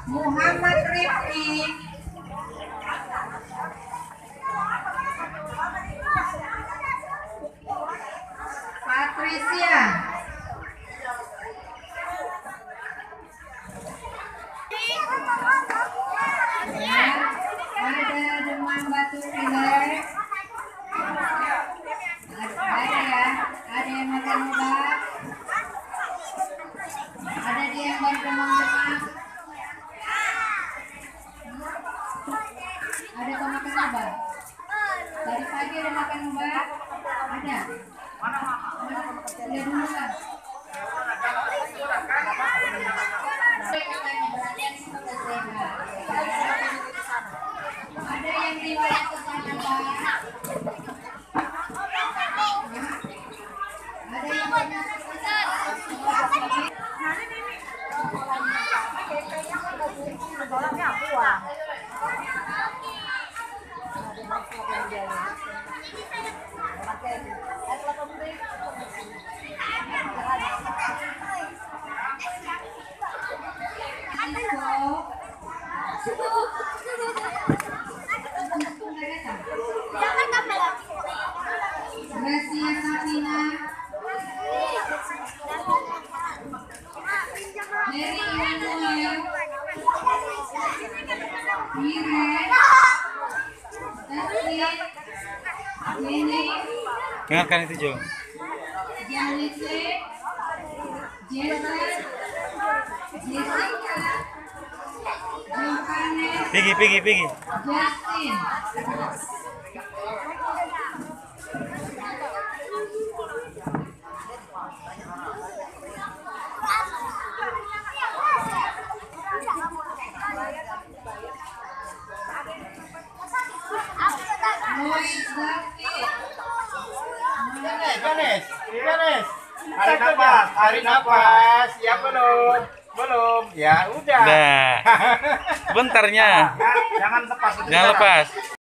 Muhammad Rifki, Patricia, ya, ada Demang Batu Pilar, ada ya, ada yang makan obat, ada dia yang baru demam-demam, ada pemakan obat, dari pagi ada makan obat, ada, udah dulu kan? Ada yang riwayat ke sana, Pak. Ada yang pernah ke sana. Gracia Sabina, Heri Immanuel, Mire, Tasmin, Nene, Dengarkan itu, Jo. Jalise, Jason, Jessica, Johannes, Pigi. Justin. Lois Zaki. Ganes. Tarik nafas. Ya belum. Ya udah. Nah, bentarnya. Jangan lepas. Jangan lepas.